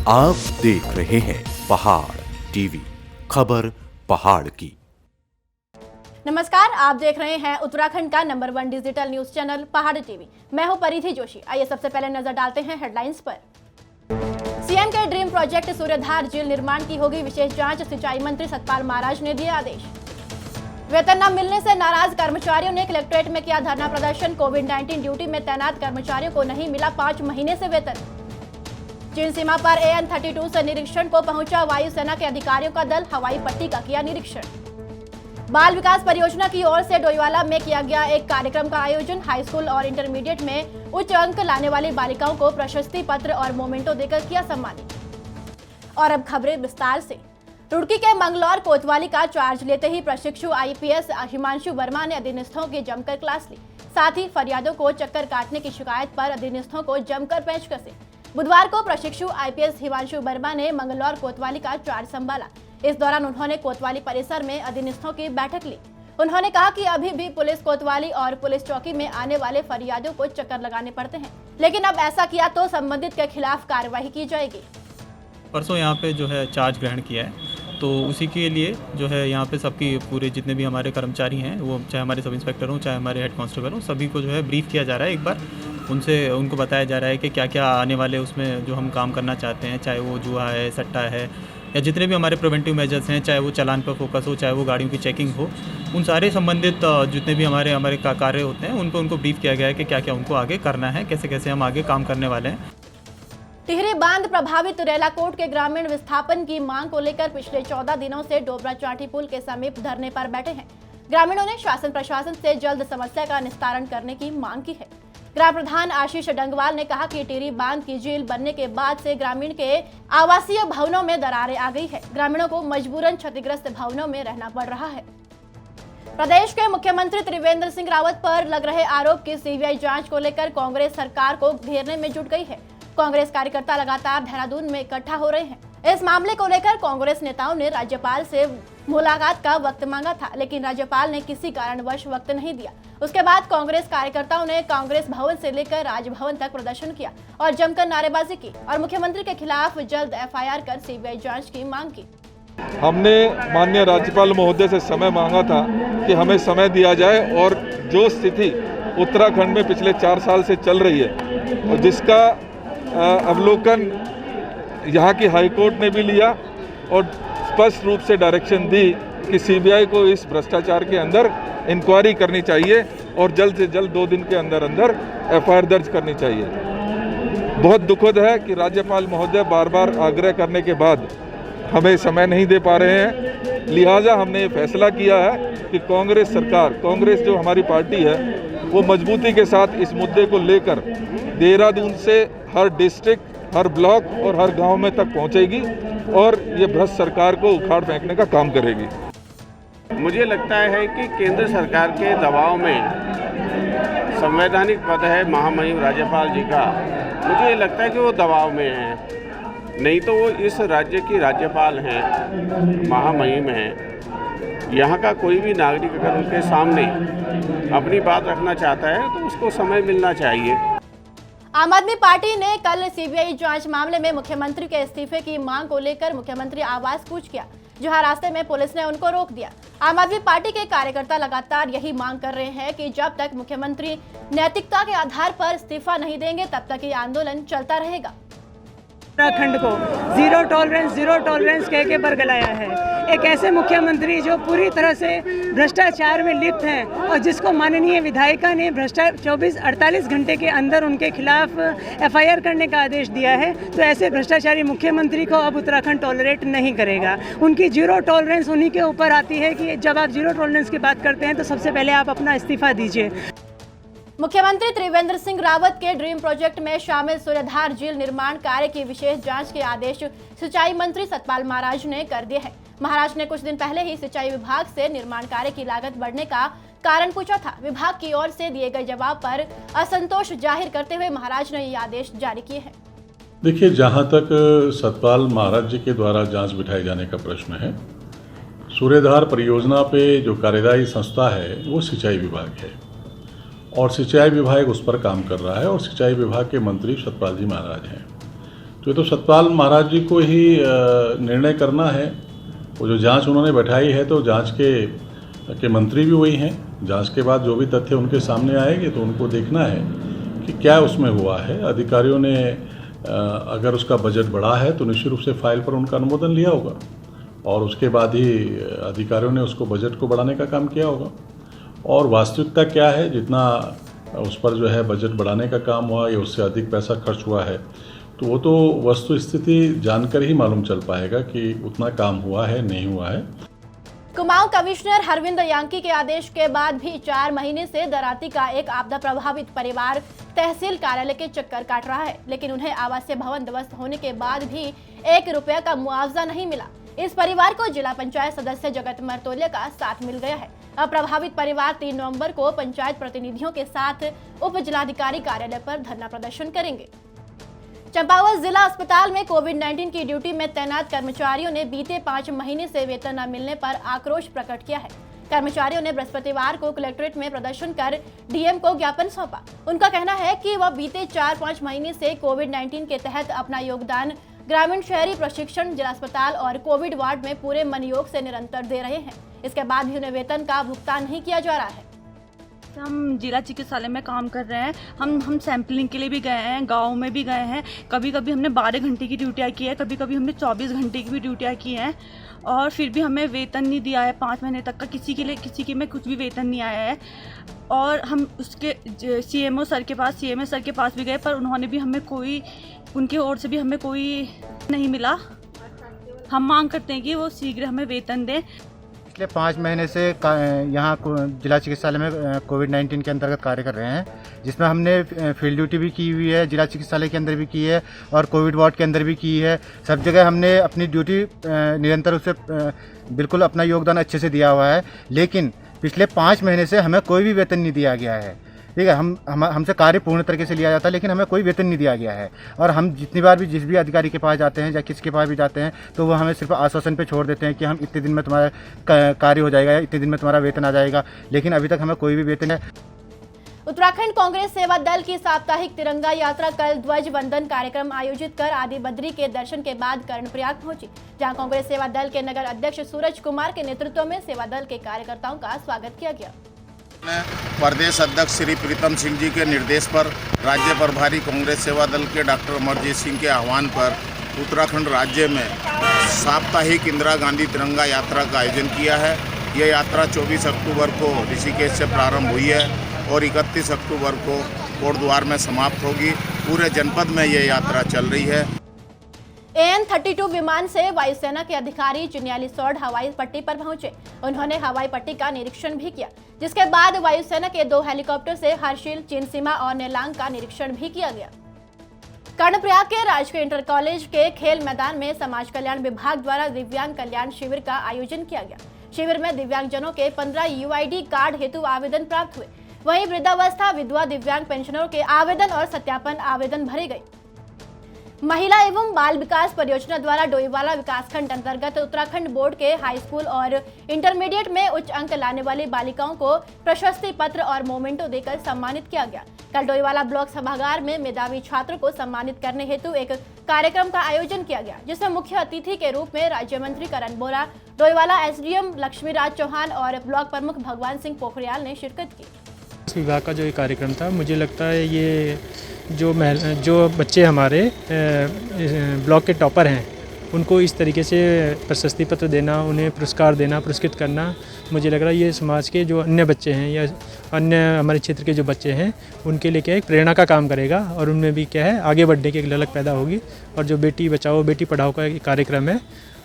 आप देख रहे हैं पहाड़ टीवी, खबर पहाड़ की। नमस्कार, आप देख रहे हैं उत्तराखंड का नंबर 1 डिजिटल न्यूज चैनल पहाड़ टीवी। मैं हूं परिधि जोशी। आइए सबसे पहले नजर डालते हैं हेडलाइंस पर। सीएम के ड्रीम प्रोजेक्ट सूर्यधार झील निर्माण की होगी विशेष जांच, सिंचाई मंत्री सतपाल महाराज ने दिए आदेश। वेतन न मिलने से नाराज कर्मचारियों ने कलेक्ट्रेट में किया धरना प्रदर्शन। कोविड-19 ड्यूटी में तैनात कर्मचारियों को नहीं मिला 5 महीने से वेतन। चीन सीमा पर AN-32 से निरीक्षण को पहुंचा वायुसेना के अधिकारियों का दल, हवाई पट्टी का किया निरीक्षण। बाल विकास परियोजना की ओर से डोईवाला में किया गया एक कार्यक्रम का आयोजन। हाई स्कूल और इंटरमीडिएट में उच्च अंक लाने वाली बालिकाओं को प्रशस्ति पत्र और मोमेंटो देकर किया सम्मानित। और अब खबरें विस्तार से। रुड़की के मंगलौर कोतवाली का चार्ज लेते ही प्रशिक्षु IPS हिमांशु वर्मा ने अधीनस्थों की जमकर क्लास ली। साथ ही फरियादों को चक्कर काटने की शिकायत पर अधीनस्थों को जमकर पेश कसे। बुधवार को प्रशिक्षु IPS हिमांशु वर्मा ने मंगलौर कोतवाली का चार्ज संभाला। इस दौरान उन्होंने कोतवाली परिसर में अधीनस्थों की बैठक ली। उन्होंने कहा कि अभी भी पुलिस कोतवाली और पुलिस चौकी में आने वाले फरियादों को चक्कर लगाने पड़ते हैं, लेकिन अब ऐसा किया तो संबंधित के खिलाफ कार्रवाई की जाएगी। परसों यहाँ पे जो है चार्ज ग्रहण किया है, तो उसी के लिए जो है यहाँ पे सबकी पूरे जितने भी हमारे कर्मचारी हैं, वो चाहे हमारे सब इंस्पेक्टर हों चाहे हमारे हेड कांस्टेबल हों, सभी को जो है ब्रीफ किया जा रहा है। एक बार उनको बताया जा रहा है कि क्या क्या आने वाले उसमें जो हम काम करना चाहते हैं, चाहे वो जुआ है, सट्टा है, या जितने भी हमारे प्रिवेंटिव मेजर्स हैं, चाहे वो चालान पर फोकस हो, चाहे वो गाड़ियों की चेकिंग हो, उन सारे संबंधित जितने भी हमारे कार्य होते हैं उनको ब्रीफ किया गया है कि क्या क्या उनको आगे करना है, कैसे कैसे हम आगे काम करने वाले हैं। टिहरी बांध प्रभावित रेलाकोट के ग्रामीण विस्थापन की मांग को लेकर पिछले 14 दिनों से डोबरा चाटी पुल के समीप धरने पर बैठे हैं। ग्रामीणों ने शासन प्रशासन से जल्द समस्या का निस्तारण करने की मांग की है। ग्राम प्रधान आशीष डंगवाल ने कहा कि टिहरी बांध की झील बनने के बाद से ग्रामीण के आवासीय भवनों में दरारें आ गई है। ग्रामीणों को मजबूरन क्षतिग्रस्त भवनों में रहना पड़ रहा है। प्रदेश के मुख्यमंत्री त्रिवेंद्र सिंह रावत पर लग रहे आरोप की CBI जांच को लेकर कांग्रेस सरकार को घेरने में जुट गई है। कांग्रेस कार्यकर्ता लगातार देहरादून में इकट्ठा हो रहे हैं। इस मामले को लेकर कांग्रेस नेताओं ने राज्यपाल से मुलाकात का वक्त मांगा था, लेकिन राज्यपाल ने किसी कारणवश वक्त नहीं दिया। उसके बाद कांग्रेस कार्यकर्ताओं ने कांग्रेस भवन से लेकर राजभवन तक प्रदर्शन किया और जमकर नारेबाजी की और मुख्यमंत्री के खिलाफ जल्द FIR कर CBI जांच की मांग की। हमने माननीय राज्यपाल महोदय से समय मांगा था कि हमें समय दिया जाए, और जो स्थिति उत्तराखंड में पिछले 4 साल से चल रही है और जिसका अवलोकन यहाँ की हाईकोर्ट ने भी लिया और स्पष्ट रूप से डायरेक्शन दी कि CBI को इस भ्रष्टाचार के अंदर इंक्वायरी करनी चाहिए और जल्द से जल्द 2 दिन के अंदर अंदर FIR दर्ज करनी चाहिए। बहुत दुखद है कि राज्यपाल महोदय बार बार आग्रह करने के बाद हमें समय नहीं दे पा रहे हैं। लिहाजा हमने ये फैसला किया है कि कांग्रेस सरकार, कांग्रेस जो हमारी पार्टी है, वो मजबूती के साथ इस मुद्दे को लेकर देहरादून से हर डिस्ट्रिक्ट, हर ब्लॉक और हर गांव में तक पहुंचेगी और ये भ्रष्ट सरकार को उखाड़ फेंकने का काम करेगी। मुझे लगता है कि केंद्र सरकार के दबाव में संवैधानिक पद है महामहिम राज्यपाल जी का, मुझे लगता है कि वो दबाव में है, नहीं तो वो इस राज्य की राज्यपाल हैं, महामहिम हैं। यहाँ का कोई भी नागरिक अगर उनके सामने अपनी बात रखना चाहता है तो उसको समय मिलना चाहिए। आम आदमी पार्टी ने कल CBI जांच मामले में मुख्यमंत्री के इस्तीफे की मांग को लेकर मुख्यमंत्री आवास कूच किया, जहां रास्ते में पुलिस ने उनको रोक दिया। आम आदमी पार्टी के कार्यकर्ता लगातार यही मांग कर रहे हैं कि जब तक मुख्यमंत्री नैतिकता के आधार पर इस्तीफा नहीं देंगे तब तक ये आंदोलन चलता रहेगा। उत्तराखंड को जीरो टॉलरेंस कह के बरगलाया है। एक ऐसे मुख्यमंत्री जो पूरी तरह से भ्रष्टाचार में लिप्त हैं और जिसको माननीय विधायिका ने 48 घंटे के अंदर उनके खिलाफ FIR करने का आदेश दिया है, तो ऐसे भ्रष्टाचारी मुख्यमंत्री को अब उत्तराखंड टॉलरेट नहीं करेगा। उनकी जीरो टॉलरेंस उन्हीं के ऊपर आती है कि जब आप जीरो टॉलरेंस की बात करते हैं तो सबसे पहले आप अपना इस्तीफा दीजिए। मुख्यमंत्री त्रिवेंद्र सिंह रावत के ड्रीम प्रोजेक्ट में शामिल सूर्यधार झील निर्माण कार्य की विशेष जांच के आदेश सिंचाई मंत्री सतपाल महाराज ने कर दिए हैं। महाराज ने कुछ दिन पहले ही सिंचाई विभाग से निर्माण कार्य की लागत बढ़ने का कारण पूछा था। विभाग की ओर से दिए गए जवाब पर असंतोष जाहिर करते हुए महाराज ने ये आदेश जारी किए हैं। देखिए, जहां तक सतपाल महाराज जी के द्वारा जांच बिठाए जाने का प्रश्न है, सूर्यधार परियोजना पे जो कार्यदायी संस्था है वो सिंचाई विभाग है और सिंचाई विभाग उस पर काम कर रहा है और सिंचाई विभाग के मंत्री सतपाल जी महाराज हैं। तो ये तो सतपाल महाराज जी को ही निर्णय करना है। वो जो जांच उन्होंने बैठाई है तो जांच के मंत्री भी वही हैं। जांच के बाद जो भी तथ्य उनके सामने आएंगे तो उनको देखना है कि क्या उसमें हुआ है। अधिकारियों ने अगर उसका बजट बढ़ा है तो निश्चित रूप से फाइल पर उनका अनुमोदन लिया होगा और उसके बाद ही अधिकारियों ने उसको बजट को बढ़ाने का काम किया होगा। और वास्तविकता क्या है, जितना उस पर जो है बजट बढ़ाने का काम हुआ या उससे अधिक पैसा खर्च हुआ है, तो वो तो वस्तु स्थिति जानकर ही मालूम चल पाएगा कि उतना काम हुआ है नहीं हुआ है। कुमाऊं कमिश्नर हरविंद यांकी के आदेश के बाद भी 4 महीने से दराती का एक आपदा प्रभावित परिवार तहसील कार्यालय के चक्कर काट रहा है, लेकिन उन्हें आवासीय भवन ध्वस्त होने के बाद भी 1 रुपया का मुआवजा नहीं मिला। इस परिवार को जिला पंचायत सदस्य जगत मरतोलिया का साथ मिल गया है। अब प्रभावित परिवार 3 नवंबर को पंचायत प्रतिनिधियों के साथ उप जिलाधिकारी कार्यालय पर धरना प्रदर्शन करेंगे। चंपावत जिला अस्पताल में कोविड-19 की ड्यूटी में तैनात कर्मचारियों ने बीते 5 महीने से वेतन न मिलने पर आक्रोश प्रकट किया है। कर्मचारियों ने बृहस्पतिवार को कलेक्ट्रेट में प्रदर्शन कर डीएम को ज्ञापन सौंपा। उनका कहना है कि वह बीते 4-5 महीने से कोविड-19 के तहत अपना योगदान ग्रामीण शहरी प्रशिक्षण, जिला अस्पताल और कोविड वार्ड में पूरे मनयोग से निरंतर दे रहे हैं। इसके बाद भी उन्हें वेतन का भुगतान नहीं किया जा रहा है। हम जिला चिकित्सालय में काम कर रहे हैं। हम सैंपलिंग के लिए भी गए हैं, गांव में भी गए हैं। कभी कभी हमने 12 घंटे की ड्यूटियाँ की है, कभी कभी हमने 24 घंटे की भी ड्यूटियाँ की हैं और फिर भी हमें वेतन नहीं दिया है। 5 महीने तक का किसी में कुछ भी वेतन नहीं आया है। और हम उसके सीएमओ सर के पास भी गए, पर उन्होंने भी हमें उनकी ओर से भी हमें कोई नहीं मिला। हम मांग करते हैं कि वो शीघ्र हमें वेतन दें। पिछले 5 महीने से यहाँ जिला चिकित्सालय में कोविड-19 के अंतर्गत कार्य कर रहे हैं, जिसमें हमने फील्ड ड्यूटी भी की हुई है, जिला चिकित्सालय के अंदर भी की है और कोविड वार्ड के अंदर भी की है। सब जगह हमने अपनी ड्यूटी निरंतर उससे बिल्कुल अपना योगदान अच्छे से दिया हुआ है, लेकिन पिछले 5 महीने से हमें कोई भी वेतन नहीं दिया गया है। ठीक है, हमसे कार्य पूर्ण तरीके से लिया जाता है, लेकिन हमें कोई वेतन नहीं दिया गया है। और हम जितनी बार भी जिस भी अधिकारी के पास जाते हैं या किसके पास भी जाते हैं तो वो हमें सिर्फ आश्वासन पे छोड़ देते हैं कि हम इतने दिन में तुम्हारा कार्य हो जाएगा, इतने दिन में तुम्हारा वेतन आ जाएगा, लेकिन अभी तक हमें कोई भी वेतन है। उत्तराखंड कांग्रेस सेवा दल की साप्ताहिक तिरंगा यात्रा कल ध्वज वंदन कार्यक्रम आयोजित कर आदि बद्री के दर्शन के बाद कर्णप्रयाग पहुंची, जहां कांग्रेस सेवा दल के नगर अध्यक्ष सूरज कुमार के नेतृत्व में सेवा दल के कार्यकर्ताओं का स्वागत किया गया। प्रदेश अध्यक्ष श्री प्रीतम सिंह जी के निर्देश पर राज्य प्रभारी कांग्रेस सेवा दल के डॉक्टर अमरजीत सिंह के आह्वान पर उत्तराखंड राज्य में साप्ताहिक इंदिरा गांधी तिरंगा यात्रा का आयोजन किया है। यह यात्रा 24 अक्टूबर को ऋषिकेश से प्रारंभ हुई है और 31 अक्टूबर को कोटद्वार में समाप्त होगी। पूरे जनपद में यह यात्रा चल रही है। AN-32 विमान से वायुसेना के अधिकारी चिन्यालीसौड़ हवाई पट्टी पर पहुंचे। उन्होंने हवाई पट्टी का निरीक्षण भी किया, जिसके बाद वायुसेना के 2 हेलीकॉप्टर से हर्षिल, चिनसीमा और नेलांग का निरीक्षण भी किया गया। कर्णप्रयाग के राजकीय इंटर कॉलेज के खेल मैदान में समाज कल्याण विभाग द्वारा दिव्यांग कल्याण शिविर का आयोजन किया गया। शिविर में दिव्यांगजनों के 15 UID कार्ड हेतु आवेदन प्राप्त हुए। वहीं वृद्धावस्था, विधवा, दिव्यांग पेंशनरों के आवेदन और सत्यापन आवेदन भरे गए। महिला एवं बाल विकास परियोजना द्वारा डोईवाला विकासखंड अंतर्गत उत्तराखंड बोर्ड के हाई स्कूल और इंटरमीडिएट में उच्च अंक लाने वाली बालिकाओं को प्रशस्ति पत्र और मोमेंटो देकर सम्मानित किया गया। कल डोईवाला ब्लॉक सभागार में मेधावी छात्रों को सम्मानित करने हेतु एक कार्यक्रम का आयोजन किया गया, जिसमें मुख्य अतिथि के रूप में राज्य मंत्री करण बोरा, डोईवाला SDM लक्ष्मीराज चौहान और ब्लॉक प्रमुख भगवान सिंह पोखरियाल ने शिरकत की। इस विभाग का जो ये कार्यक्रम था, मुझे लगता है ये जो बच्चे हमारे ब्लॉक के टॉपर हैं उनको इस तरीके से प्रशस्ति पत्र देना, उन्हें पुरस्कार देना, पुरस्कृत करना, मुझे लग रहा है ये समाज के जो अन्य बच्चे हैं या अन्य हमारे क्षेत्र के जो बच्चे हैं उनके लिए क्या है, प्रेरणा का काम करेगा और उनमें भी क्या है आगे बढ़ने की एक ललक पैदा होगी। और जो बेटी बचाओ बेटी पढ़ाओ का कार्यक्रम है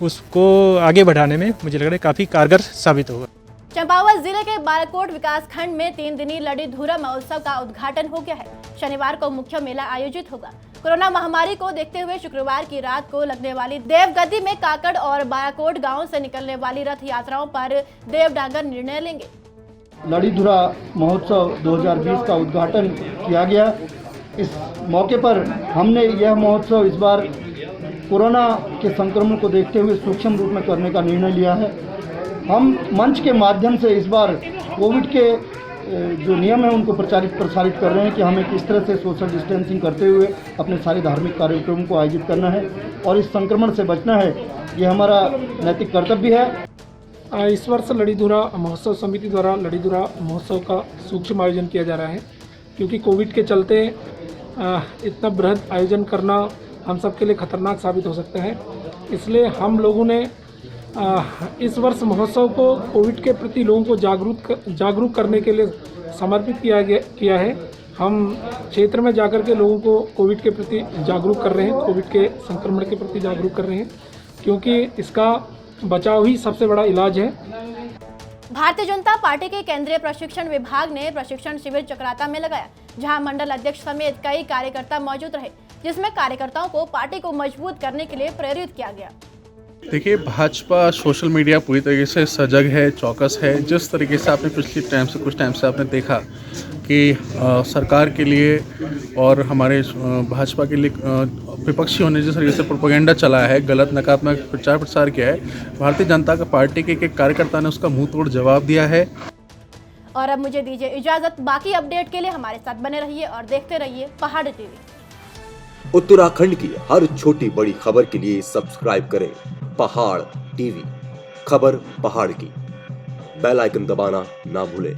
उसको आगे बढ़ाने में मुझे लग रहा है काफ़ी कारगर साबित होगा। चंपावत जिले के बाराकोट विकासखंड में 3 दिनी लड़ी धूरा महोत्सव का उद्घाटन हो गया है। शनिवार को मुख्य मेला आयोजित होगा। कोरोना महामारी को देखते हुए शुक्रवार की रात को लगने वाली देवगति में काकड़ और बाराकोट गांव से निकलने वाली रथ यात्राओं पर देवडांगर निर्णय लेंगे। लड़ी धूरा महोत्सव 2020 का उद्घाटन किया गया। इस मौके पर हमने यह महोत्सव इस बार कोरोना के संक्रमण को देखते हुए सूक्ष्म रूप में करने का निर्णय लिया है। हम मंच के माध्यम से इस बार कोविड के जो नियम है उनको प्रसारित कर रहे हैं कि हमें किस तरह से सोशल डिस्टेंसिंग करते हुए अपने सारे धार्मिक कार्यक्रमों को आयोजित करना है और इस संक्रमण से बचना है, ये हमारा नैतिक कर्तव्य है। इस वर्ष लड़ीधुरा महोत्सव समिति द्वारा लड़ीधुरा महोत्सव का सूक्ष्म आयोजन किया जा रहा है, क्योंकि कोविड के चलते इतना बृहद आयोजन करना हम सबके लिए खतरनाक साबित हो सकता है। इसलिए हम लोगों ने इस वर्ष महोत्सव को कोविड के प्रति लोगों को जागरूक करने के लिए समर्पित किया है। हम क्षेत्र में जाकर के लोगों को कोविड के प्रति जागरूक कर रहे हैं, कोविड के संक्रमण के प्रति जागरूक कर रहे हैं, क्योंकि इसका बचाव ही सबसे बड़ा इलाज है। भारतीय जनता पार्टी के केंद्रीय प्रशिक्षण विभाग ने प्रशिक्षण शिविर चक्राता में लगाया, जहां मंडल अध्यक्ष समेत कई कार्यकर्ता मौजूद रहे, जिसमें कार्यकर्ताओं को पार्टी को मजबूत करने के लिए प्रेरित किया गया। देखिए, भाजपा सोशल मीडिया पूरी तरीके से सजग है, चौकस है। जिस तरीके से आपने पिछले कुछ टाइम से आपने देखा कि सरकार के लिए और हमारे भाजपा के लिए विपक्षी होने जिस तरीके से प्रोपेगेंडा चला है, गलत नकारात्मक प्रचार प्रसार किया है, भारतीय जनता पार्टी के एक कार्यकर्ता ने उसका मुंह तोड़ जवाब दिया है। और अब मुझे दीजिए इजाजत। बाकी अपडेट के लिए हमारे साथ बने रहिए और देखते रहिए पहाड़ टीवी। उत्तराखंड की हर छोटी बड़ी खबर के लिए सब्सक्राइब करें पहाड़ टीवी। खबर पहाड़ की, बेल आइकन दबाना ना भूलें।